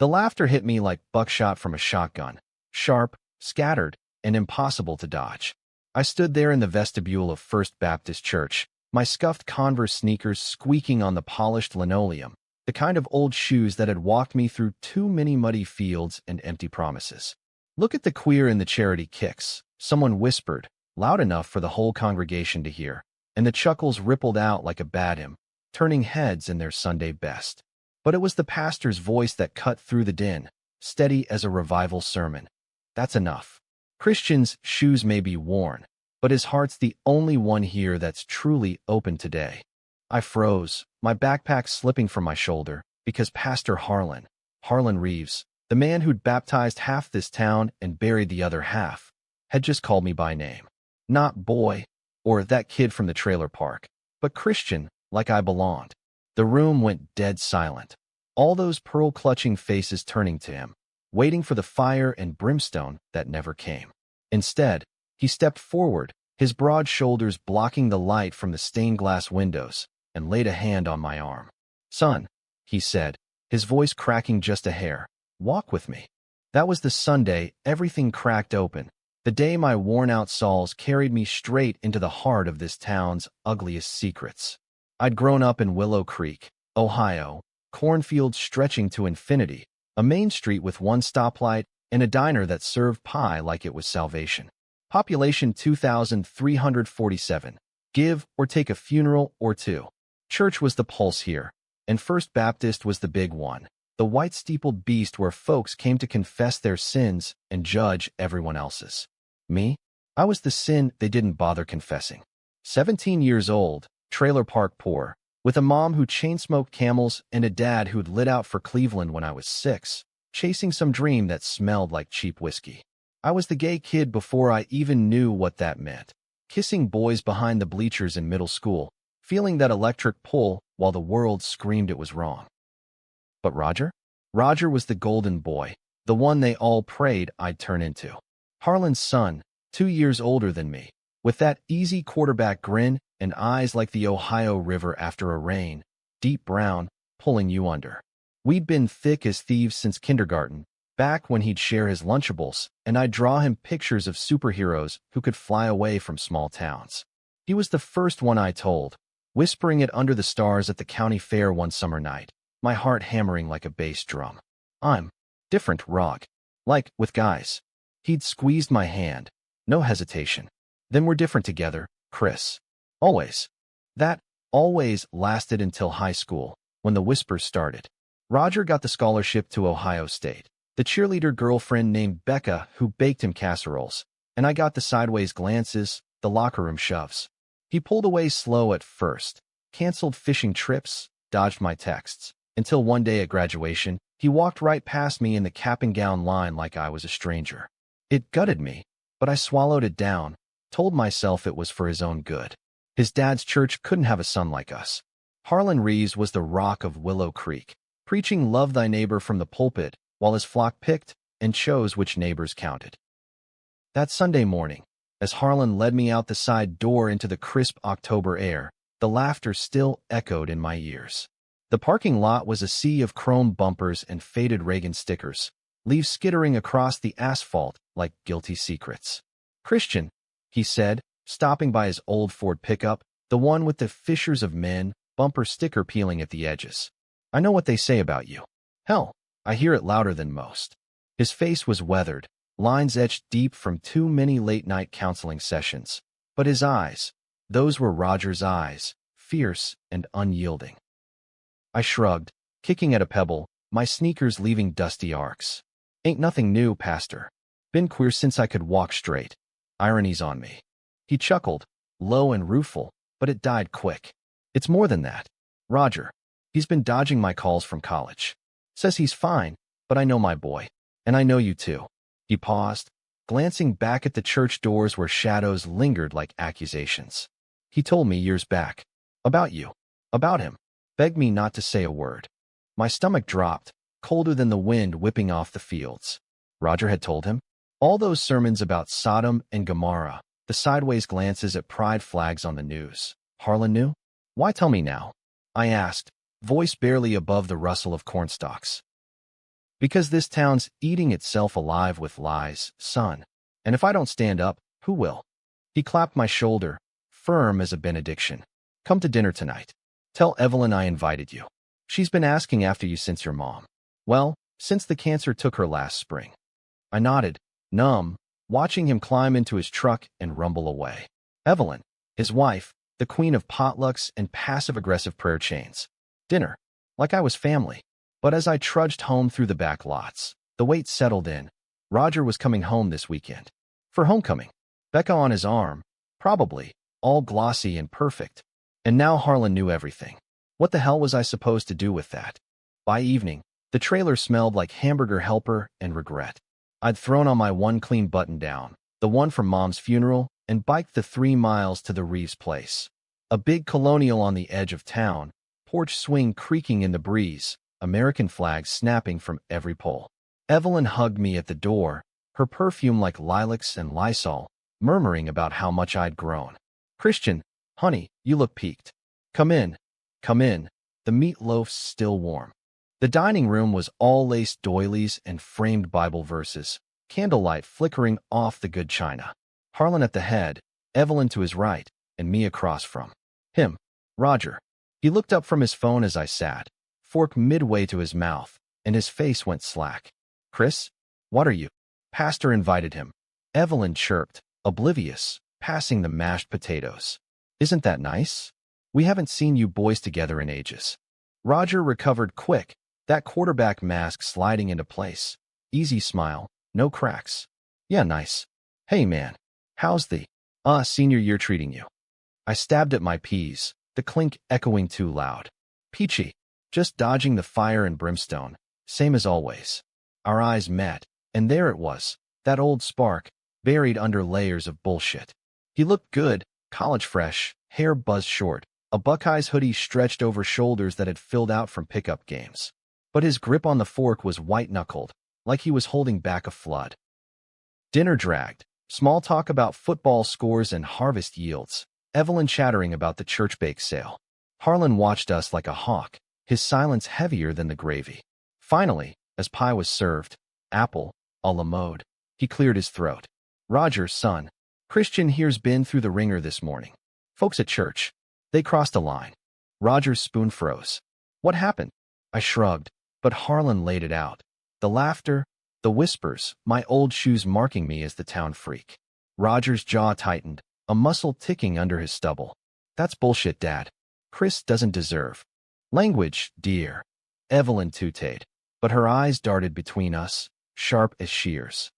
The laughter hit me like buckshot from a shotgun, sharp, scattered, and impossible to dodge. I stood there in the vestibule of First Baptist Church, my scuffed Converse sneakers squeaking on the polished linoleum, the kind of old shoes that had walked me through too many muddy fields and empty promises. "Look at the queer in the charity kicks," someone whispered, loud enough for the whole congregation to hear, and the chuckles rippled out like a bad hymn, turning heads in their Sunday best. But it was the pastor's voice that cut through the din, steady as a revival sermon. "That's enough. Christian's shoes may be worn, but his heart's the only one here that's truly open today." I froze, my backpack slipping from my shoulder, because Pastor Harlan Reeves, the man who'd baptized half this town and buried the other half, had just called me by name. Not boy, or that kid from the trailer park, but Christian, like I belonged. The room went dead silent. All those pearl-clutching faces turning to him, waiting for the fire and brimstone that never came. Instead, he stepped forward, his broad shoulders blocking the light from the stained glass windows, and laid a hand on my arm. "Son," he said, his voice cracking just a hair, "walk with me." That was the Sunday everything cracked open, the day my worn-out soles carried me straight into the heart of this town's ugliest secrets. I'd grown up in Willow Creek, Ohio, cornfields stretching to infinity, a main street with one stoplight, and a diner that served pie like it was salvation. Population 2,347. Give or take a funeral or two. Church was the pulse here, and First Baptist was the big one, the white-steepled beast where folks came to confess their sins and judge everyone else's. Me? I was the sin they didn't bother confessing. 17 years old, trailer park poor, with a mom who chain-smoked Camels and a dad who'd lit out for Cleveland when I was 6, chasing some dream that smelled like cheap whiskey. I was the gay kid before I even knew what that meant, kissing boys behind the bleachers in middle school, feeling that electric pull while the world screamed it was wrong. But Roger? Roger was the golden boy, the one they all prayed I'd turn into. Harlan's son, 2 years older than me, with that easy quarterback grin and eyes like the Ohio River after a rain, deep brown, pulling you under. We'd been thick as thieves since kindergarten, back when he'd share his Lunchables, and I'd draw him pictures of superheroes who could fly away from small towns. He was the first one I told, whispering it under the stars at the county fair one summer night, my heart hammering like a bass drum. "I'm different, Rog. Like, with guys." He'd squeezed my hand, no hesitation. "Then we're different together, Chris. Always." That always lasted until high school, when the whispers started. Roger got the scholarship to Ohio State, the cheerleader girlfriend named Becca who baked him casseroles, and I got the sideways glances, the locker room shoves. He pulled away slow at first, canceled fishing trips, dodged my texts, until one day at graduation, he walked right past me in the cap and gown line like I was a stranger. It gutted me, but I swallowed it down, told myself it was for his own good. His dad's church couldn't have a son like us. Harlan Reeves was the rock of Willow Creek, preaching love thy neighbor from the pulpit, while his flock picked and chose which neighbors counted. That Sunday morning, as Harlan led me out the side door into the crisp October air, the laughter still echoed in my ears. The parking lot was a sea of chrome bumpers and faded Reagan stickers, leaves skittering across the asphalt like guilty secrets. "Christian," he said, stopping by his old Ford pickup, the one with the Fishers of Men bumper sticker peeling at the edges. "I know what they say about you. Hell, I hear it louder than most." His face was weathered, lines etched deep from too many late-night counseling sessions. But his eyes, those were Roger's eyes, fierce and unyielding. I shrugged, kicking at a pebble, my sneakers leaving dusty arcs. "Ain't nothing new, Pastor. Been queer since I could walk straight. Irony's on me." He chuckled, low and rueful, but it died quick. "It's more than that. Roger. He's been dodging my calls from college. Says he's fine, but I know my boy. And I know you too." He paused, glancing back at the church doors where shadows lingered like accusations. "He told me years back. About you. About him. Begged me not to say a word." My stomach dropped, colder than the wind whipping off the fields. Roger had told him? All those sermons about Sodom and Gomorrah, the sideways glances at pride flags on the news. Harlan knew? "Why tell me now?" I asked, voice barely above the rustle of cornstalks. Because this town's eating itself alive with lies, son. And if I don't stand up, who will? He clapped my shoulder, firm as a benediction. Come to dinner tonight. Tell Evelyn I invited you. She's been asking after you since your mom. Well, since the cancer took her last spring. I nodded, numb, watching him climb into his truck and rumble away. Evelyn, his wife, the queen of potlucks and passive-aggressive prayer chains. Dinner. Like I was family. But as I trudged home through the back lots, the weight settled in. Roger was coming home this weekend. For homecoming. Becca on his arm. Probably. All glossy and perfect. And now Harlan knew everything. What the hell was I supposed to do with that? By evening, the trailer smelled like hamburger helper and regret. I'd thrown on my one clean button-down, the one from Mom's funeral, and biked the 3 miles to the Reeves place. A big colonial on the edge of town, porch swing creaking in the breeze, American flags snapping from every pole. Evelyn hugged me at the door, her perfume like lilacs and Lysol, murmuring about how much I'd grown. Christian, honey, you look peaked. Come in. Come in. The meatloaf's still warm. The dining room was all lace doilies and framed Bible verses, candlelight flickering off the good china. Harlan at the head, Evelyn to his right, and me across from him. Roger. He looked up from his phone as I sat, fork midway to his mouth, and his face went slack. Chris? What are you? Pastor invited him. Evelyn chirped, oblivious, passing the mashed potatoes. Isn't that nice? We haven't seen you boys together in ages. Roger recovered quick, that quarterback mask sliding into place. Easy smile, no cracks. Yeah, nice. Hey man, how's the senior year treating you? I stabbed at my peas, the clink echoing too loud. Peachy, just dodging the fire and brimstone, same as always. Our eyes met, and there it was, that old spark, buried under layers of bullshit. He looked good, college fresh, hair buzzed short, a Buckeyes hoodie stretched over shoulders that had filled out from pickup games. But his grip on the fork was white-knuckled, like he was holding back a flood. Dinner dragged, small talk about football scores and harvest yields, Evelyn chattering about the church bake sale. Harlan watched us like a hawk, his silence heavier than the gravy. Finally, as pie was served, apple, a la mode, he cleared his throat. Roger, son, Christian here's been through the ringer this morning. Folks at church. They crossed a line. Roger's spoon froze. What happened? I shrugged, but Harlan laid it out. The laughter, the whispers, my old shoes marking me as the town freak. Roger's jaw tightened, a muscle ticking under his stubble. That's bullshit, Dad. Chris doesn't deserve language, dear. Evelyn tooted, but her eyes darted between us, sharp as shears.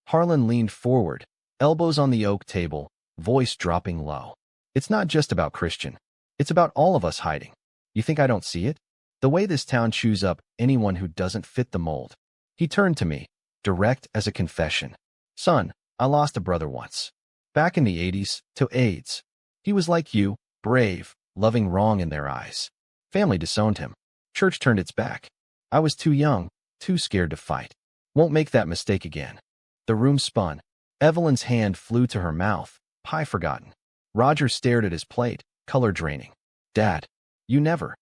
Harlan leaned forward, elbows on the oak table, voice dropping low. It's not just about Christian. It's about all of us hiding. You think I don't see it? The way this town chews up anyone who doesn't fit the mold. He turned to me, direct as a confession. Son, I lost a brother once. Back in the 80s, to AIDS. He was like you, brave, loving wrong in their eyes. Family disowned him. Church turned its back. I was too young, too scared to fight. Won't make that mistake again. The room spun. Evelyn's hand flew to her mouth, pie forgotten. Roger stared at his plate, color draining. Dad, you never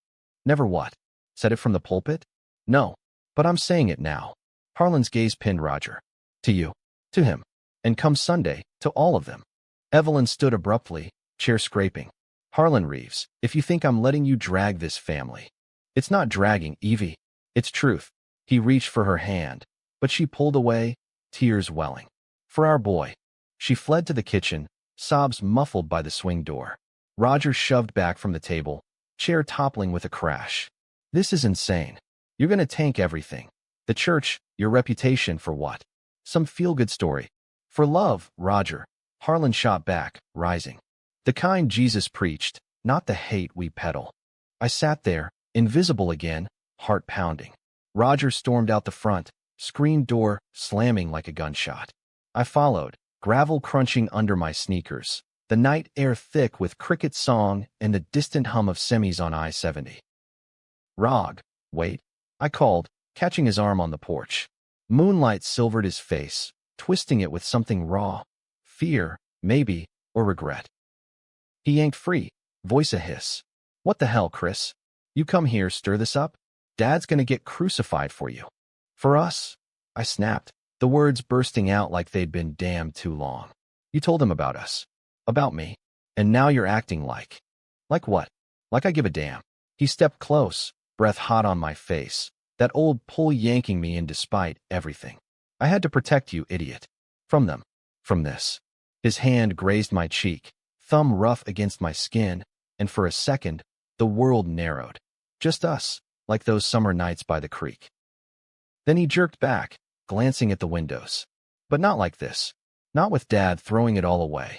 what? Said it from the pulpit? No, but I'm saying it now. Harlan's gaze pinned Roger. To you. To him. And come Sunday, to all of them. Evelyn stood abruptly, chair scraping. Harlan Reeves, if you think I'm letting you drag this family. It's not dragging, Evie. It's truth. He reached for her hand, but she pulled away, tears welling. For our boy. She fled to the kitchen, sobs muffled by the swing door. Roger shoved back from the table, chair toppling with a crash. This is insane. You're gonna tank everything. The church, your reputation for what? Some feel-good story. For love, Roger. Harlan shot back, rising. The kind Jesus preached, not the hate we peddle. I sat there, invisible again, heart pounding. Roger stormed out the front, screen door slamming like a gunshot. I followed, gravel crunching under my sneakers, the night air thick with cricket song and the distant hum of semis on I-70. Rog, wait, I called, catching his arm on the porch. Moonlight silvered his face, twisting it with something raw. Fear, maybe, or regret. He yanked free, voice a hiss. What the hell, Chris? You come here, stir this up? Dad's gonna get crucified for you. For us? I snapped, the words bursting out like they'd been damned too long. You told him about us. About me. And now you're acting like. Like what? Like I give a damn. He stepped close, breath hot on my face, that old pull yanking me in despite everything. I had to protect you, idiot. From them. From this. His hand grazed my cheek, thumb rough against my skin, and for a second, the world narrowed. Just us, like those summer nights by the creek. Then he jerked back, glancing at the windows. But not like this. Not with Dad throwing it all away.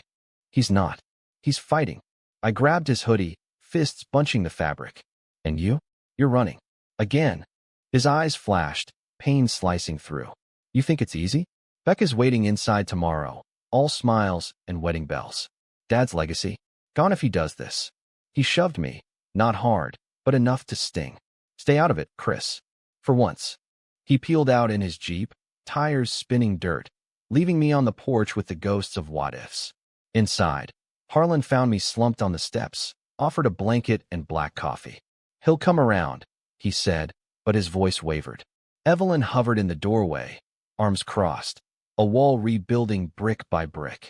He's not. He's fighting. I grabbed his hoodie, fists bunching the fabric. And you? You're running. Again. His eyes flashed, pain slicing through. You think it's easy? Becca's waiting inside tomorrow, all smiles and wedding bells. Dad's legacy? Gone if he does this. He shoved me, not hard, but enough to sting. Stay out of it, Chris. For once. He peeled out in his Jeep, tires spinning dirt, leaving me on the porch with the ghosts of what-ifs. Inside, Harlan found me slumped on the steps, offered a blanket and black coffee. He'll come around, he said, but his voice wavered. Evelyn hovered in the doorway, arms crossed, a wall rebuilding brick by brick.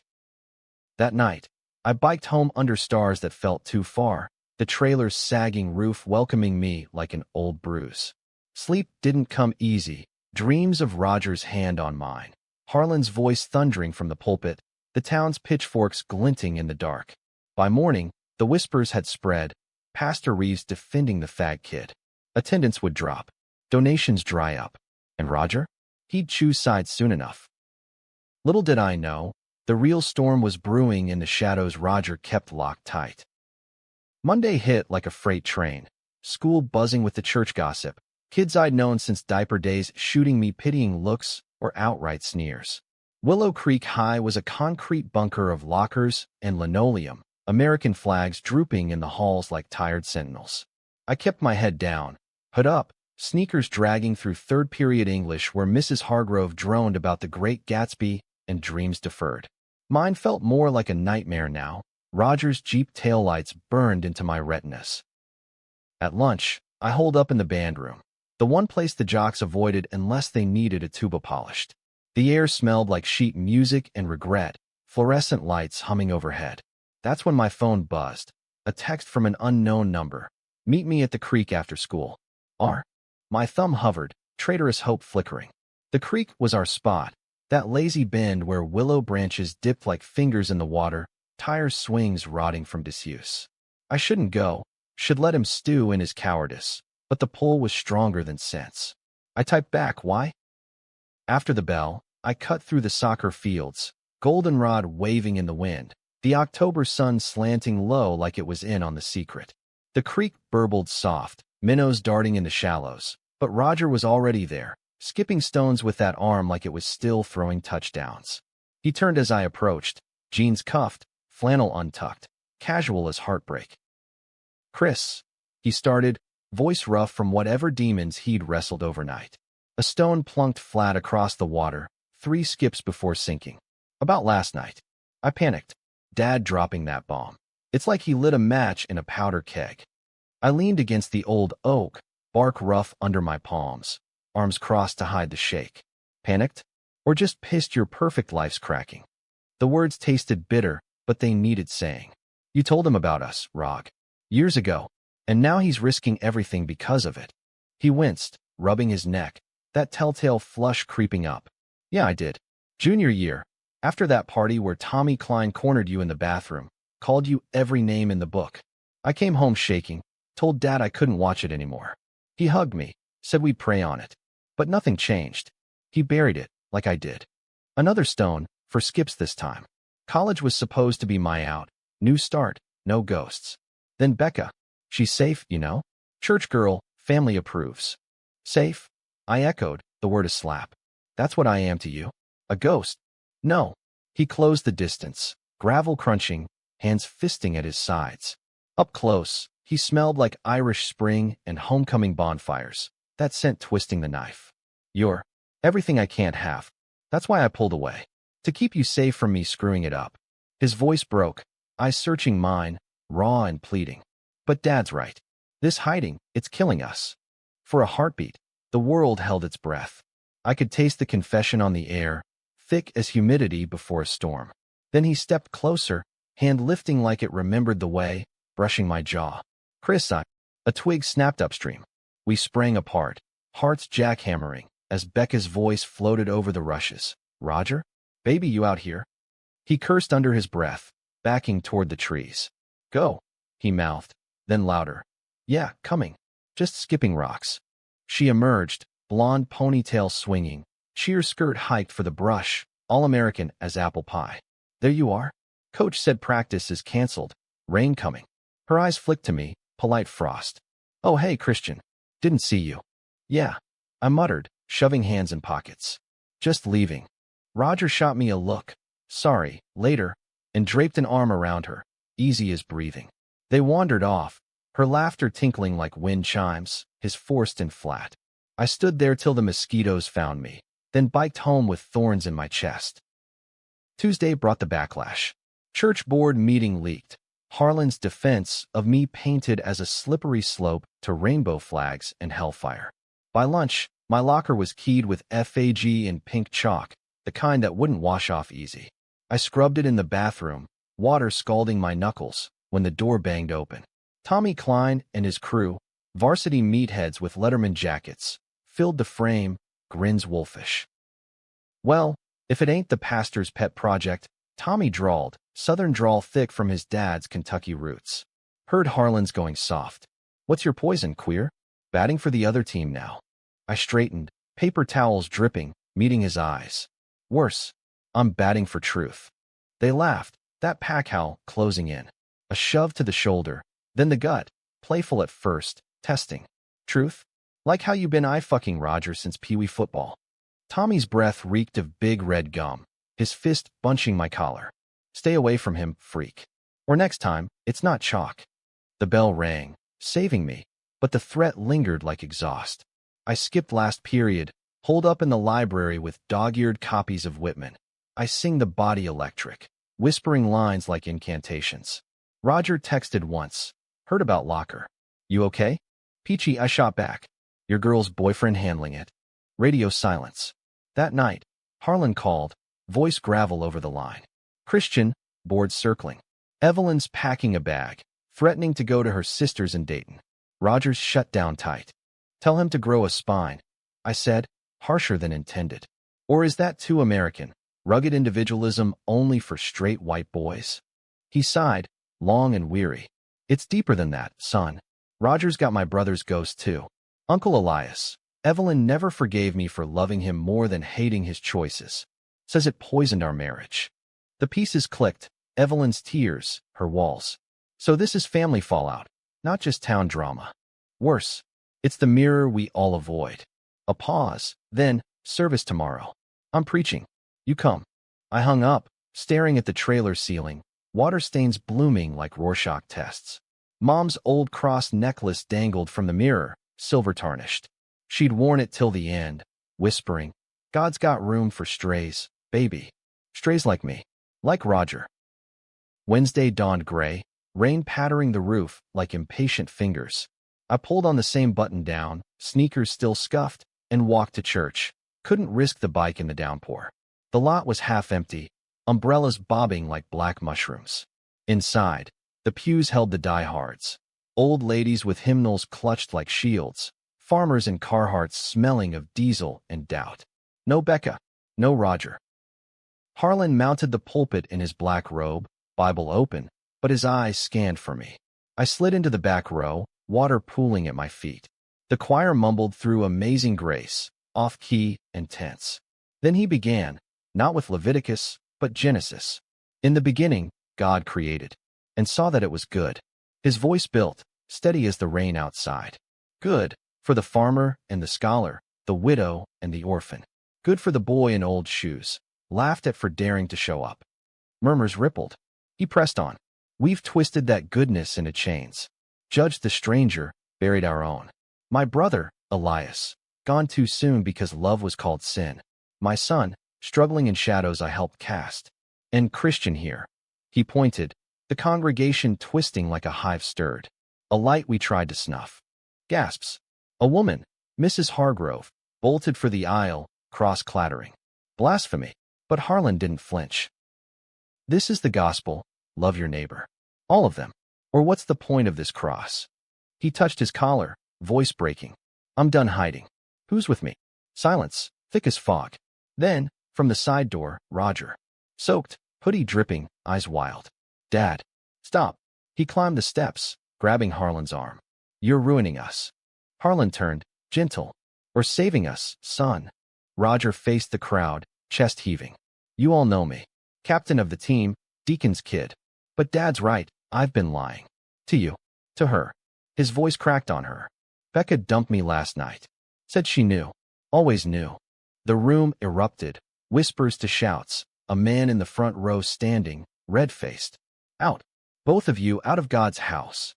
That night, I biked home under stars that felt too far, the trailer's sagging roof welcoming me like an old bruise. Sleep didn't come easy, dreams of Roger's hand on mine, Harlan's voice thundering from the pulpit, the town's pitchforks glinting in the dark. By morning, the whispers had spread, Pastor Reeves defending the fag kid. Attendance would drop, donations dry up. And Roger? He'd choose sides soon enough. Little did I know, the real storm was brewing in the shadows Roger kept locked tight. Monday hit like a freight train, school buzzing with the church gossip, kids I'd known since diaper days shooting me pitying looks or outright sneers. Willow Creek High was a concrete bunker of lockers and linoleum, American flags drooping in the halls like tired sentinels. I kept my head down, hood up, sneakers dragging through third-period English where Mrs. Hargrove droned about the Great Gatsby and dreams deferred. Mine felt more like a nightmare now. Roger's Jeep taillights burned into my retinas. At lunch, I holed up in the band room, the one place the jocks avoided unless they needed a tuba polished. The air smelled like sheet music and regret, fluorescent lights humming overhead. That's when my phone buzzed, a text from an unknown number. Meet me at the creek after school. My thumb hovered, traitorous hope flickering. The creek was our spot, that lazy bend where willow branches dipped like fingers in the water, tire swings rotting from disuse. I shouldn't go, should let him stew in his cowardice, but the pull was stronger than sense. I typed back, why? After the bell, I cut through the soccer fields, goldenrod waving in the wind, the October sun slanting low like it was in on the secret. The creek burbled soft, minnows darting in the shallows, but Roger was already there, skipping stones with that arm like it was still throwing touchdowns. He turned as I approached, jeans cuffed, flannel untucked, casual as heartbreak. Chris, he started, voice rough from whatever demons he'd wrestled overnight. A stone plunked flat across the water, 3 skips before sinking. About last night. I panicked. Dad dropping that bomb. It's like he lit a match in a powder keg. I leaned against the old oak, bark rough under my palms, arms crossed to hide the shake. Panicked? Or just pissed your perfect life's cracking? The words tasted bitter, but they needed saying. You told him about us, Rog. Years ago. And now he's risking everything because of it. He winced, rubbing his neck, that telltale flush creeping up. Yeah, I did. Junior year. After that party where Tommy Klein cornered you in the bathroom, called you every name in the book. I came home shaking, told Dad I couldn't watch it anymore. He hugged me, said we'd pray on it. But nothing changed. He buried it, like I did. Another stone, for skips this time. College was supposed to be my out. New start, no ghosts. Then Becca. She's safe, you know? Church girl, family approves. Safe? I echoed, the word a slap. That's what I am to you. A ghost. No. He closed the distance, gravel crunching, hands fisting at his sides. Up close, he smelled like Irish spring and homecoming bonfires, that scent twisting the knife. You're everything I can't have. That's why I pulled away. To keep you safe from me screwing it up. His voice broke, eyes searching mine, raw and pleading. But Dad's right. This hiding, it's killing us. For a heartbeat, the world held its breath. I could taste the confession on the air, thick as humidity before a storm. Then he stepped closer, hand lifting like it remembered the way, brushing my jaw. Chris, a twig snapped upstream. We sprang apart, hearts jackhammering, as Becca's voice floated over the rushes. Roger? Baby, you out here? He cursed under his breath, backing toward the trees. Go, he mouthed, then louder. Yeah, coming. Just skipping rocks. She emerged, blonde ponytail swinging, sheer skirt hiked for the brush, all-American as apple pie. There you are. Coach said practice is canceled. Rain coming. Her eyes flicked to me, polite frost. Oh, hey, Christian. Didn't see you. Yeah, I muttered, shoving hands in pockets. Just leaving. Roger shot me a look. Sorry, later, and draped an arm around her, easy as breathing. They wandered off, her laughter tinkling like wind chimes, his forced and flat. I stood there till the mosquitoes found me, then biked home with thorns in my chest. Tuesday brought the backlash. Church board meeting leaked. Harlan's defense of me painted as a slippery slope to rainbow flags and hellfire. By lunch, my locker was keyed with FAG in pink chalk, the kind that wouldn't wash off easy. I scrubbed it in the bathroom, water scalding my knuckles, when the door banged open. Tommy Klein and his crew, varsity meatheads with Letterman jackets, filled the frame, grins wolfish. Well, if it ain't the pastor's pet project, Tommy drawled, southern drawl thick from his dad's Kentucky roots. Heard Harlan's going soft. What's your poison, queer? Batting for the other team now. I straightened, paper towels dripping, meeting his eyes. Worse, I'm batting for truth. They laughed, that pack howl closing in. A shove to the shoulder, then the gut, playful at first, testing. Truth? Like how you been eye-fucking Roger since Pee-wee football. Tommy's breath reeked of big red gum, his fist bunching my collar. Stay away from him, freak. Or next time, it's not chalk. The bell rang, saving me, but the threat lingered like exhaust. I skipped last period, holed up in the library with dog-eared copies of Whitman. I sing the body electric, whispering lines like incantations. Roger texted once. Heard about locker. You okay? Peachy, I shot back. Your girl's boyfriend handling it. Radio silence. That night, Harlan called, voice gravel over the line. Christian, board circling. Evelyn's packing a bag, threatening to go to her sister's in Dayton. Roger's shut down tight. Tell him to grow a spine, I said, harsher than intended. Or is that too American? Rugged individualism only for straight white boys? He sighed, long and weary. It's deeper than that, son. Roger's got my brother's ghost too. Uncle Elias. Evelyn never forgave me for loving him more than hating his choices. Says it poisoned our marriage. The pieces clicked, Evelyn's tears, her walls. So this is family fallout, not just town drama. Worse, it's the mirror we all avoid. A pause, then, service tomorrow. I'm preaching. You come. I hung up, staring at the trailer ceiling, water stains blooming like Rorschach tests. Mom's old cross necklace dangled from the mirror, silver tarnished. She'd worn it till the end, whispering, God's got room for strays, baby. Strays like me. Like Roger. Wednesday dawned gray, rain pattering the roof like impatient fingers. I pulled on the same button down, sneakers still scuffed, and walked to church. Couldn't risk the bike in the downpour. The lot was half empty, umbrellas bobbing like black mushrooms. Inside, the pews held the diehards. Old ladies with hymnals clutched like shields, farmers in Carhartts smelling of diesel and doubt. No Becca, no Roger. Harlan mounted the pulpit in his black robe, Bible open, but his eyes scanned for me. I slid into the back row, water pooling at my feet. The choir mumbled through Amazing Grace, off-key and tense. Then he began, not with Leviticus, but Genesis. In the beginning, God created, and saw that it was good. His voice built, steady as the rain outside. Good, for the farmer and the scholar, the widow and the orphan. Good for the boy in old shoes, laughed at for daring to show up. Murmurs rippled. He pressed on. We've twisted that goodness into chains. Judged the stranger, buried our own. My brother, Elias, gone too soon because love was called sin. My son, struggling in shadows I helped cast. And Christian here. He pointed, the congregation twisting like a hive stirred. A light we tried to snuff. Gasps. A woman, Mrs. Hargrove, bolted for the aisle, cross clattering. Blasphemy. But Harlan didn't flinch. This is the gospel, love your neighbor. All of them. Or what's the point of this cross? He touched his collar, voice breaking. I'm done hiding. Who's with me? Silence, thick as fog. Then, from the side door, Roger. Soaked, hoodie dripping, eyes wild. Dad. Stop. He climbed the steps, grabbing Harlan's arm. You're ruining us. Harlan turned, gentle. Or saving us, son. Roger faced the crowd, chest heaving. You all know me. Captain of the team, Deacon's kid. But Dad's right, I've been lying. To you. To her. His voice cracked on her. Becca dumped me last night. Said she knew. Always knew. The room erupted, whispers to shouts, a man in the front row standing, red-faced. Out. Both of you out of God's house.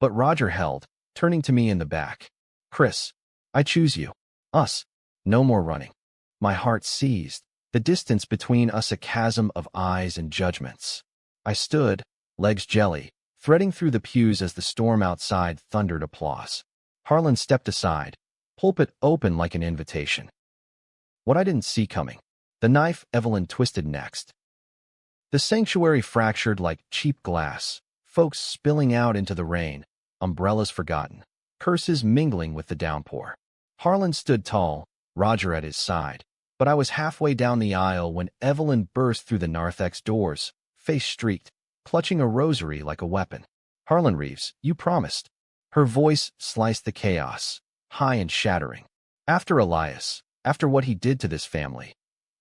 But Roger held, turning to me in the back. Chris, I choose you. Us. No more running. My heart seized, the distance between us a chasm of eyes and judgments. I stood, legs jelly, threading through the pews as the storm outside thundered applause. Harlan stepped aside, pulpit open like an invitation. What I didn't see coming. The knife Evelyn twisted next. The sanctuary fractured like cheap glass, folks spilling out into the rain, umbrellas forgotten, curses mingling with the downpour. Harlan stood tall, Roger at his side, but I was halfway down the aisle when Evelyn burst through the narthex doors, face streaked, clutching a rosary like a weapon. Harlan Reeves, you promised. Her voice sliced the chaos, high and shattering. After Elias, after what he did to this family,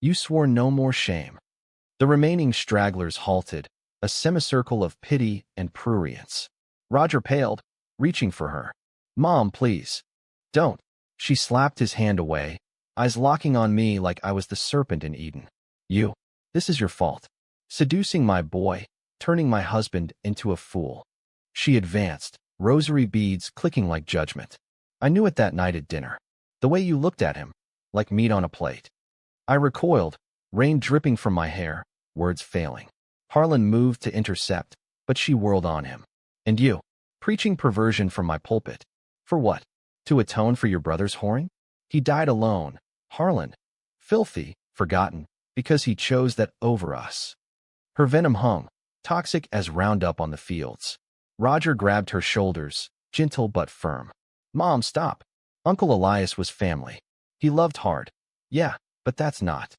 you swore no more shame. The remaining stragglers halted, a semicircle of pity and prurience. Roger paled, reaching for her. Mom, please. Don't. She slapped his hand away, eyes locking on me like I was the serpent in Eden. You. This is your fault. Seducing my boy, turning my husband into a fool. She advanced, rosary beads clicking like judgment. I knew it that night at dinner. The way you looked at him, like meat on a plate. I recoiled, rain dripping from my hair, words failing. Harlan moved to intercept, but she whirled on him. And you, preaching perversion from my pulpit. For what? To atone for your brother's whoring? He died alone, Harlan. Filthy, forgotten, because he chose that over us. Her venom hung, toxic as Roundup on the fields. Roger grabbed her shoulders, gentle but firm. Mom, stop. Uncle Elias was family. He loved hard. Yeah, but that's not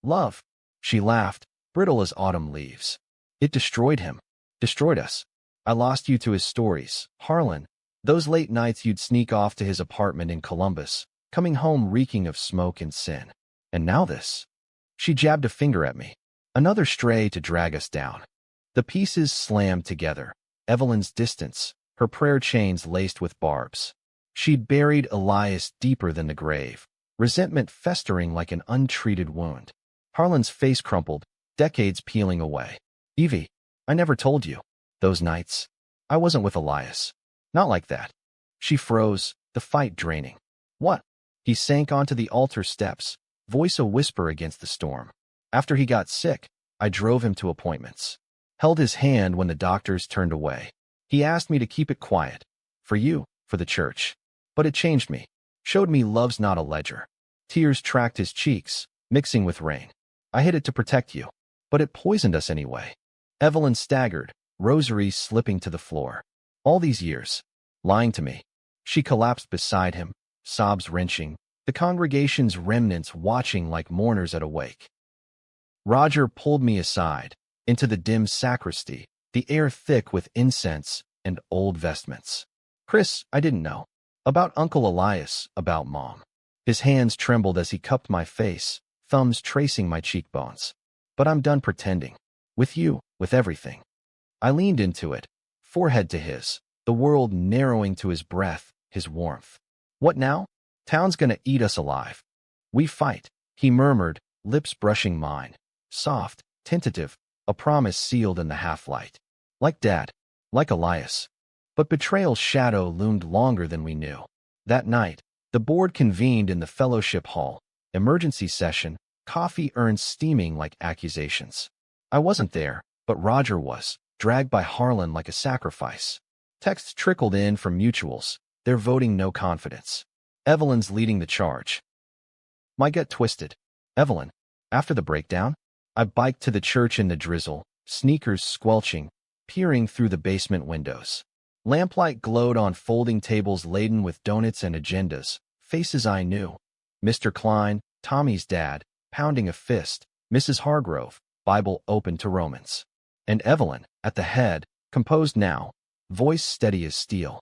love. She laughed, brittle as autumn leaves. It destroyed him. Destroyed us. I lost you to his stories, Harlan. Those late nights you'd sneak off to his apartment in Columbus, coming home reeking of smoke and sin. And now this. She jabbed a finger at me. Another stray to drag us down. The pieces slammed together. Evelyn's distance, her prayer chains laced with barbs. She'd buried Elias deeper than the grave, resentment festering like an untreated wound. Harlan's face crumpled, decades peeling away. Evie, I never told you. Those nights. I wasn't with Elias. Not like that. She froze, the fight draining. What? He sank onto the altar steps, voice a whisper against the storm. After he got sick, I drove him to appointments. Held his hand when the doctors turned away. He asked me to keep it quiet. For you, for the church. But it changed me. Showed me love's not a ledger. Tears tracked his cheeks, mixing with rain. I hid it to protect you. But it poisoned us anyway. Evelyn staggered, rosary slipping to the floor. All these years. Lying to me. She collapsed beside him, sobs wrenching, the congregation's remnants watching like mourners at a wake. Roger pulled me aside, into the dim sacristy, the air thick with incense and old vestments. Chris, I didn't know. About Uncle Elias, about Mom. His hands trembled as he cupped my face, thumbs tracing my cheekbones. But I'm done pretending. With you, with everything. I leaned into it, forehead to his, the world narrowing to his breath, his warmth. What now? Town's gonna eat us alive. We fight, he murmured, lips brushing mine. Soft, tentative, a promise sealed in the half-light. Like Dad, like Elias. But betrayal's shadow loomed longer than we knew. That night, the board convened in the fellowship hall. Emergency session, coffee urns steaming like accusations. I wasn't there, but Roger was, dragged by Harlan like a sacrifice. Texts trickled in from mutuals, they're voting no confidence. Evelyn's leading the charge. My gut twisted. Evelyn, after the breakdown, I biked to the church in the drizzle, sneakers squelching, peering through the basement windows. Lamplight glowed on folding tables laden with donuts and agendas, faces I knew. Mr. Klein, Tommy's dad, pounding a fist, Mrs. Hargrove, Bible open to Romans. And Evelyn, at the head, composed now, voice steady as steel.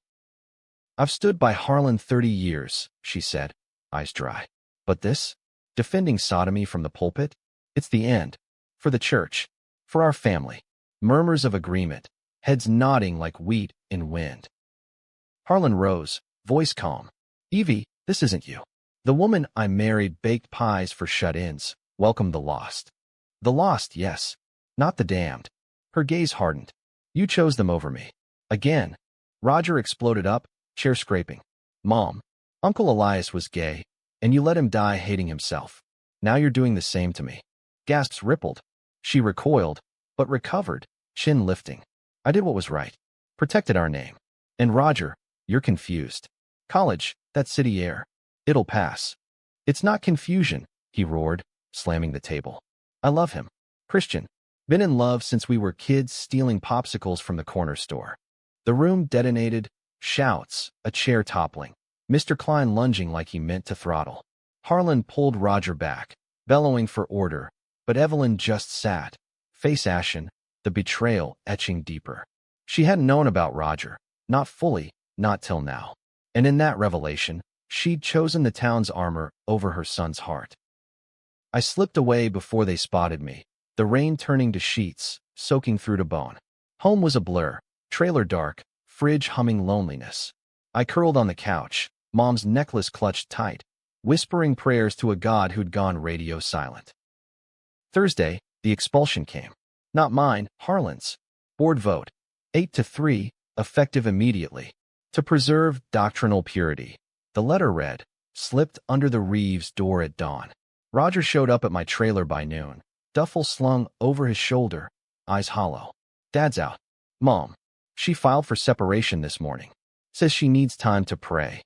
I've stood by Harlan 30 years, she said, eyes dry. But this? Defending sodomy from the pulpit? It's the end. For the church. For our family. Murmurs of agreement, heads nodding like wheat in wind. Harlan rose, voice calm. Evie, this isn't you. The woman I married baked pies for shut-ins, welcomed the lost. The lost, yes. Not the damned. Her gaze hardened. You chose them over me. Again. Roger exploded up, chair scraping. Mom, Uncle Elias was gay, and you let him die hating himself. Now you're doing the same to me. Gasps rippled. She recoiled, but recovered, chin lifting. I did what was right. Protected our name. And Roger, you're confused. College, that city air. It'll pass. It's not confusion, he roared, slamming the table. I love him. Christian. Been in love since we were kids stealing popsicles from the corner store. The room detonated, shouts, a chair toppling. Mr. Klein lunging like he meant to throttle. Harlan pulled Roger back, bellowing for order, but Evelyn just sat, face ashen, the betrayal etching deeper. She hadn't known about Roger, not fully, not till now. And in that revelation, she'd chosen the town's armor over her son's heart. I slipped away before they spotted me, the rain turning to sheets, soaking through to bone. Home was a blur, trailer dark, fridge humming loneliness. I curled on the couch, Mom's necklace clutched tight, whispering prayers to a God who'd gone radio silent. Thursday, the expulsion came. Not mine, Harlan's. Board vote. 8-3, effective immediately. To preserve doctrinal purity. The letter read, slipped under the Reeves door at dawn. Roger showed up at my trailer by noon, duffel slung over his shoulder, eyes hollow. Dad's out. Mom. She filed for separation this morning. Says she needs time to pray.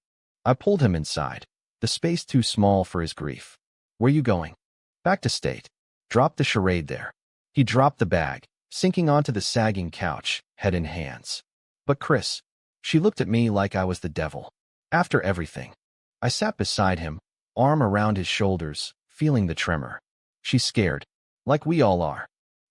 I pulled him inside, the space too small for his grief. Where you going? Back to state. Drop the charade there. He dropped the bag, sinking onto the sagging couch, head in hands. But Chris. She looked at me like I was the devil. After everything. I sat beside him, arm around his shoulders, feeling the tremor. She's scared. Like we all are.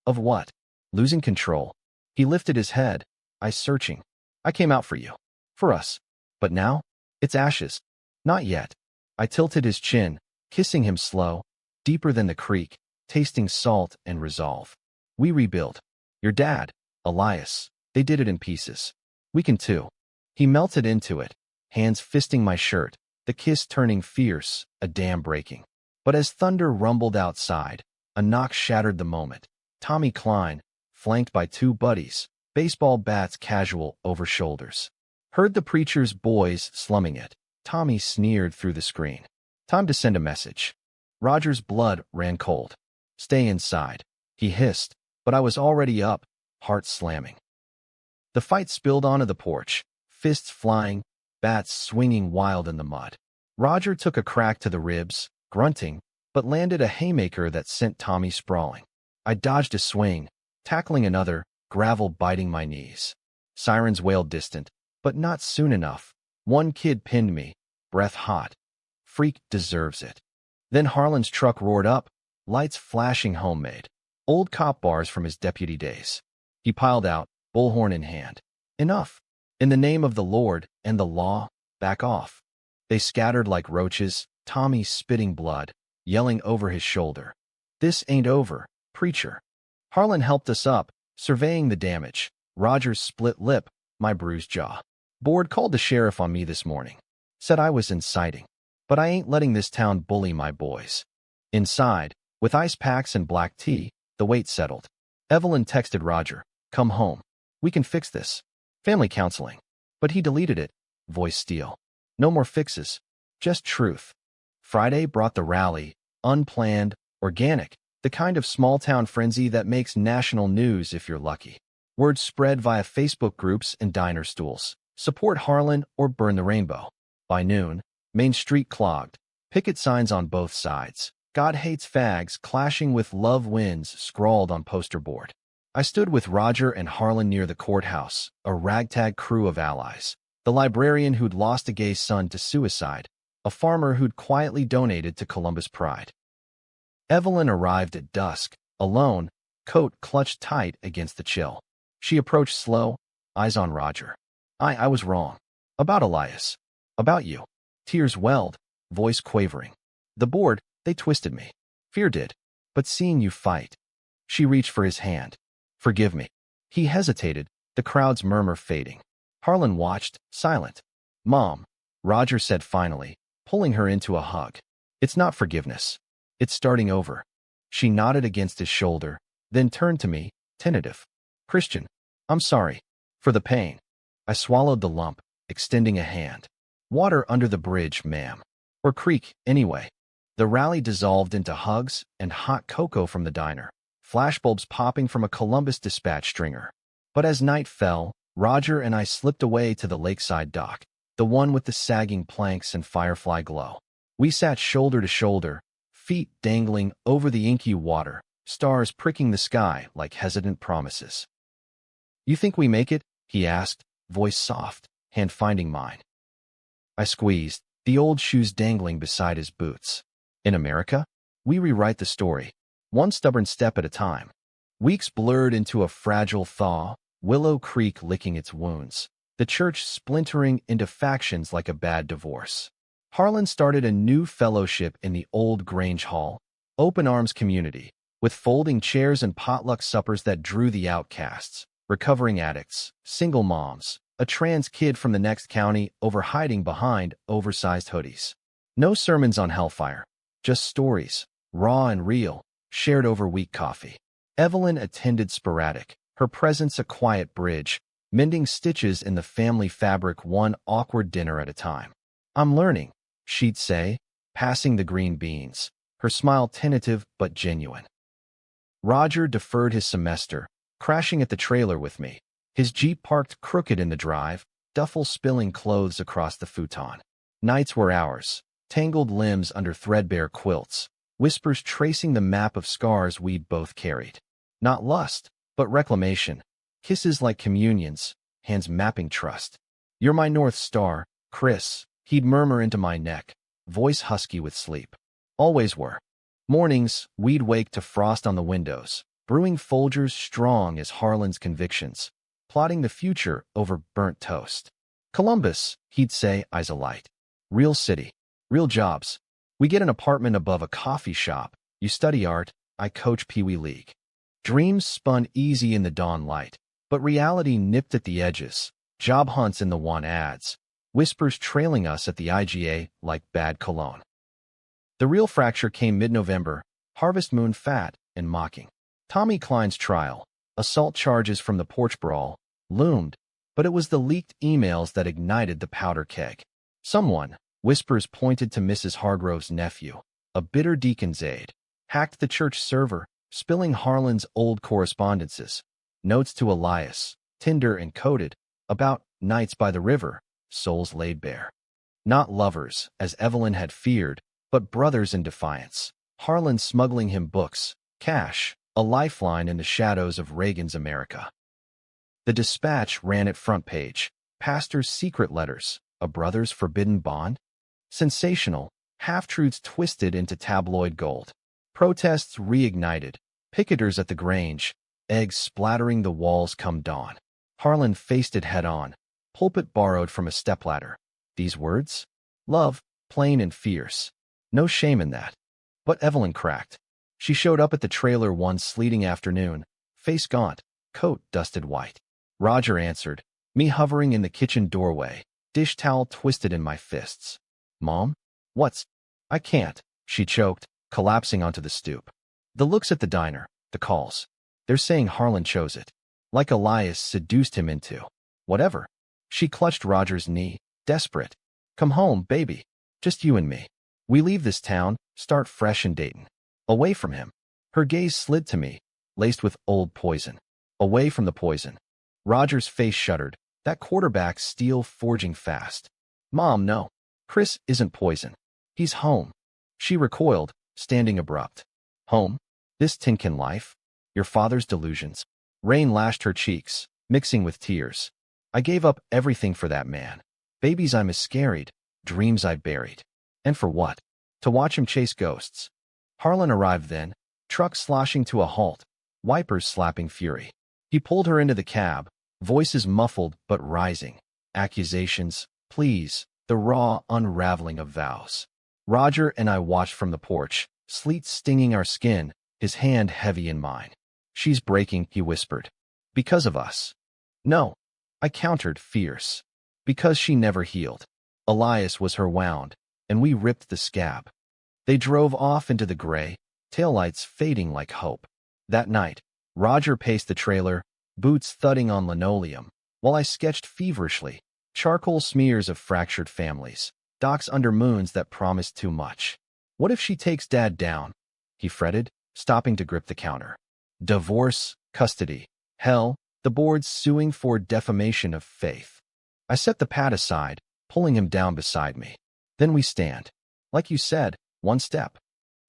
Of what? Losing control. He lifted his head, eyes searching. I came out for you. For us. But now? It's ashes. Not yet. I tilted his chin, kissing him slow, deeper than the creek, tasting salt and resolve. We rebuild. Your dad, Elias, they did it in pieces. We can too. He melted into it, hands fisting my shirt, the kiss turning fierce, a dam breaking. But as thunder rumbled outside, a knock shattered the moment. Tommy Klein, flanked by two buddies, baseball bats casual over shoulders. Heard the preacher's boys slumming it. Tommy sneered through the screen. Time to send a message. Roger's blood ran cold. Stay inside, he hissed, but I was already up, heart slamming. The fight spilled onto the porch, fists flying, bats swinging wild in the mud. Roger took a crack to the ribs, grunting, but landed a haymaker that sent Tommy sprawling. I dodged a swing, tackling another, gravel biting my knees. Sirens wailed distant, but not soon enough. One kid pinned me, breath hot. Freak deserves it. Then Harlan's truck roared up, lights flashing homemade. Old cop bars from his deputy days. He piled out, bullhorn in hand. Enough. In the name of the Lord and the law, back off. They scattered like roaches, Tommy spitting blood, yelling over his shoulder. This ain't over, preacher. Harlan helped us up, surveying the damage. Roger's split lip, my bruised jaw. Board called the sheriff on me this morning. Said I was inciting. But I ain't letting this town bully my boys. Inside, with ice packs and black tea, the weight settled. Evelyn texted Roger, come home. We can fix this. Family counseling. But he deleted it. Voice steel. No more fixes. Just truth. Friday brought the rally, unplanned, organic, the kind of small-town frenzy that makes national news if you're lucky. Word spread via Facebook groups and diner stools. Support Harlan or burn the rainbow. By noon, Main Street clogged. Picket signs on both sides. God hates fags clashing with love wins scrawled on poster board. I stood with Roger and Harlan near the courthouse, a ragtag crew of allies. The librarian who'd lost a gay son to suicide, a farmer who'd quietly donated to Columbus Pride. Evelyn arrived at dusk, alone, coat clutched tight against the chill. She approached slow, eyes on Roger. I was wrong. About Elias. About you. Tears welled, voice quavering. The board, they twisted me. Fear did. But seeing you fight. She reached for his hand. Forgive me. He hesitated, the crowd's murmur fading. Harlan watched, silent. Mom, Roger said finally, pulling her into a hug. It's not forgiveness. It's starting over. She nodded against his shoulder, then turned to me, tentative. Christian, I'm sorry. For the pain. I swallowed the lump, extending a hand. Water under the bridge, ma'am. Or creek, anyway. The rally dissolved into hugs and hot cocoa from the diner, flashbulbs popping from a Columbus Dispatch stringer. But as night fell, Roger and I slipped away to the lakeside dock, the one with the sagging planks and firefly glow. We sat shoulder to shoulder, feet dangling over the inky water, stars pricking the sky like hesitant promises. You think we make it? He asked, voice soft, hand finding mine. I squeezed, the old shoes dangling beside his boots. In America, we rewrite the story, one stubborn step at a time. Weeks blurred into a fragile thaw, Willow Creek licking its wounds, the church splintering into factions like a bad divorce. Harlan started a new fellowship in the old Grange Hall, open arms community, with folding chairs and potluck suppers that drew the outcasts, recovering addicts, single moms, a trans kid from the next county over hiding behind oversized hoodies. No sermons on hellfire, just stories, raw and real, shared over weak coffee. Evelyn attended sporadic, her presence a quiet bridge, mending stitches in the family fabric one awkward dinner at a time. I'm learning, she'd say, passing the green beans, her smile tentative but genuine. Roger deferred his semester, crashing at the trailer with me, his Jeep parked crooked in the drive, duffel spilling clothes across the futon. Nights were ours, tangled limbs under threadbare quilts, whispers tracing the map of scars we'd both carried. Not lust, but reclamation, kisses like communions, hands mapping trust. You're my North Star, Chris, he'd murmur into my neck, voice husky with sleep. Always were. Mornings, we'd wake to frost on the windows, brewing Folgers strong as Harlan's convictions, plotting the future over burnt toast. Columbus, he'd say, eyes alight. Real city, real jobs. We get an apartment above a coffee shop, you study art, I coach Pee Wee League. Dreams spun easy in the dawn light, but reality nipped at the edges, job hunts in the want ads, whispers trailing us at the IGA like bad cologne. The real fracture came mid-November, harvest moon fat and mocking. Tommy Klein's trial, assault charges from the porch brawl, loomed, but it was the leaked emails that ignited the powder keg. Someone, whispers pointed to Mrs. Hargrove's nephew, a bitter deacon's aide, hacked the church server, spilling Harlan's old correspondences, notes to Elias, Tinder encoded, about nights by the river, souls laid bare. Not lovers, as Evelyn had feared, but brothers in defiance. Harlan smuggling him books, cash, a lifeline in the shadows of Reagan's America. The Dispatch ran at front page, pastor's secret letters, a brother's forbidden bond? Sensational, half-truths twisted into tabloid gold. Protests reignited, picketers at the Grange, eggs splattering the walls come dawn. Harlan faced it head-on, pulpit borrowed from a stepladder. These words? Love, plain and fierce. No shame in that. But Evelyn cracked. She showed up at the trailer one sleeting afternoon, face gaunt, coat dusted white. Roger answered, me hovering in the kitchen doorway, dish towel twisted in my fists. Mom? What's? I can't, she choked, collapsing onto the stoop. The looks at the diner, the calls. They're saying Harlan chose it. Like Elias seduced him into. Whatever. She clutched Roger's knee, desperate. Come home, baby. Just you and me. We leave this town, start fresh in Dayton. Away from him. Her gaze slid to me, laced with old poison. Away from the poison. Roger's face shuddered, that quarterback steel forging fast. Mom, no. Chris isn't poison. He's home. She recoiled, standing abrupt. Home? This tinkin life? Your father's delusions. Rain lashed her cheeks, mixing with tears. I gave up everything for that man. Babies I miscarried, dreams I buried. And for what? To watch him chase ghosts. Harlan arrived then, truck sloshing to a halt, wipers slapping fury. He pulled her into the cab, voices muffled but rising. Accusations, pleas, the raw unraveling of vows. Roger and I watched from the porch, sleet stinging our skin, his hand heavy in mine. She's breaking, he whispered. Because of us. No, I countered, fierce. Because she never healed. Elias was her wound, and we ripped the scab. They drove off into the gray, taillights fading like hope. That night, Roger paced the trailer, boots thudding on linoleum, while I sketched feverishly, charcoal smears of fractured families, docks under moons that promised too much. What if she takes Dad down? He fretted, stopping to grip the counter. Divorce, custody, hell, the board's suing for defamation of faith. I set the pad aside, pulling him down beside me. Then we stand. Like you said, one step.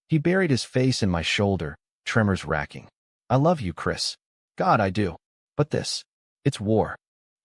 He buried his face in my shoulder, tremors racking. I love you, Chris. God, I do. But this, it's war.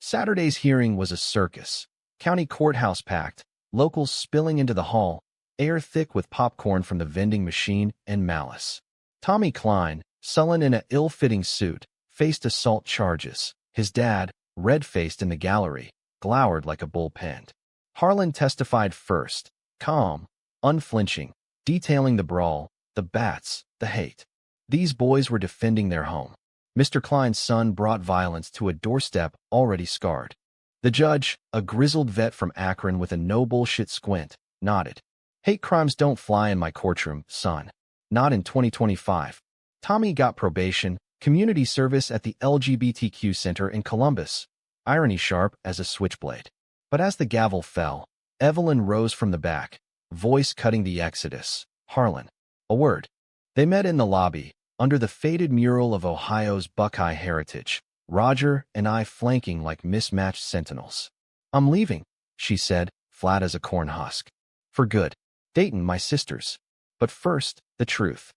Saturday's hearing was a circus. County courthouse packed, locals spilling into the hall, air thick with popcorn from the vending machine and malice. Tommy Klein, sullen in an ill-fitting suit, faced assault charges. His dad, red-faced in the gallery, glowered like a bullpen. Harlan testified first, calm, unflinching, detailing the brawl, the bats, the hate. These boys were defending their home. Mr. Klein's son brought violence to a doorstep already scarred. The judge, a grizzled vet from Akron with a no-bullshit squint, nodded. Hate crimes don't fly in my courtroom, son. Not in 2025. Tommy got probation, community service at the LGBTQ Center in Columbus. Irony sharp as a switchblade. But as the gavel fell, Evelyn rose from the back, voice cutting the exodus. Harlan. A word. They met in the lobby, under the faded mural of Ohio's Buckeye heritage, Roger and I flanking like mismatched sentinels. I'm leaving, she said, flat as a corn husk. For good. Dayton, my sisters. But first, the truth.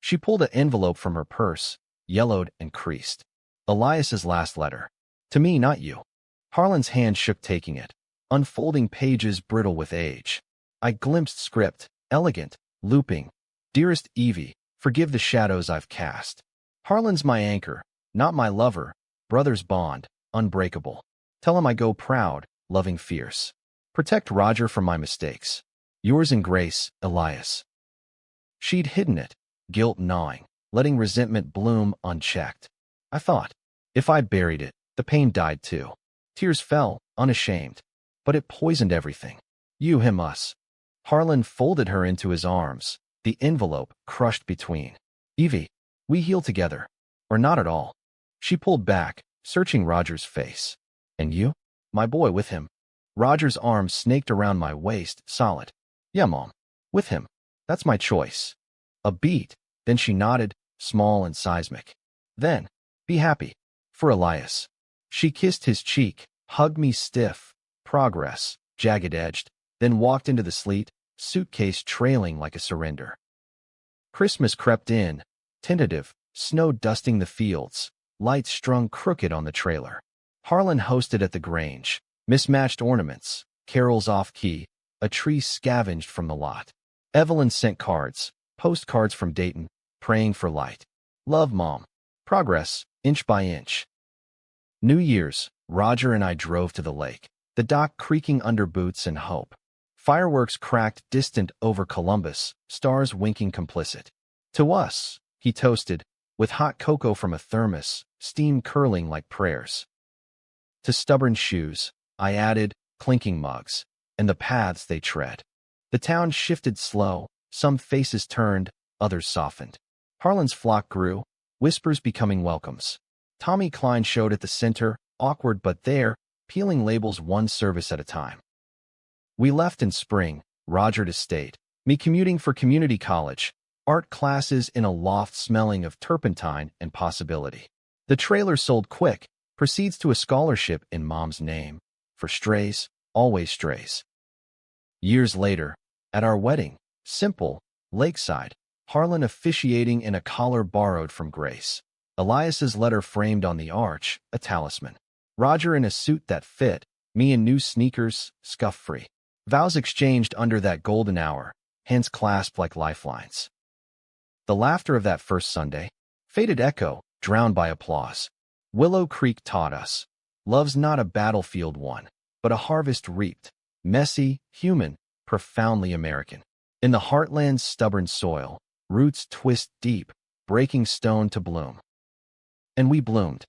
She pulled an envelope from her purse, yellowed and creased. Elias's last letter. To me, not you. Harlan's hand shook taking it, unfolding pages brittle with age. I glimpsed script, elegant, looping. Dearest Evie, forgive the shadows I've cast. Harlan's my anchor, not my lover, brother's bond, unbreakable. Tell him I go proud, loving fierce. Protect Roger from my mistakes. Yours in grace, Elias. She'd hidden it, guilt gnawing, letting resentment bloom unchecked. I thought, if I buried it, the pain died too. Tears fell, unashamed. But it poisoned everything. You, him, us. Harlan folded her into his arms, the envelope crushed between. Evie, we heal together. Or not at all. She pulled back, searching Roger's face. And you? My boy with him. Roger's arms snaked around my waist, solid. Yeah, Mom. With him. That's my choice. A beat, then she nodded, small and seismic. Then, be happy. For Elias. She kissed his cheek, hugged me stiff. Progress, jagged-edged, then walked into the sleet, suitcase trailing like a surrender. Christmas crept in, tentative, snow dusting the fields, lights strung crooked on the trailer. Harlan hosted at the Grange, mismatched ornaments, carols off-key, a tree scavenged from the lot. Evelyn sent cards, postcards from Dayton, praying for light. Love, Mom. Progress, inch by inch. New Year's, Roger and I drove to the lake, the dock creaking under boots and hope. Fireworks cracked distant over Columbus, stars winking complicit. To us, he toasted, with hot cocoa from a thermos, steam curling like prayers. To stubborn shoes, I added, clinking mugs, and the paths they tread. The town shifted slow, some faces turned, others softened. Harlan's flock grew, whispers becoming welcomes. Tommy Klein showed at the center, awkward but there, peeling labels one service at a time. We left in spring, Roger to state, me commuting for community college, art classes in a loft smelling of turpentine and possibility. The trailer sold quick, proceeds to a scholarship in Mom's name. For strays, always strays. Years later, at our wedding, simple, Lakeside, Harlan officiating in a collar borrowed from Grace. Elias's letter framed on the arch, a talisman. Roger in a suit that fit, me in new sneakers, scuff-free. Vows exchanged under that golden hour, hands clasped like lifelines. The laughter of that first Sunday, faded echo, drowned by applause. Willow Creek taught us, love's not a battlefield won, but a harvest reaped, messy, human, profoundly American. In the heartland's stubborn soil, roots twist deep, breaking stone to bloom. And we bloomed.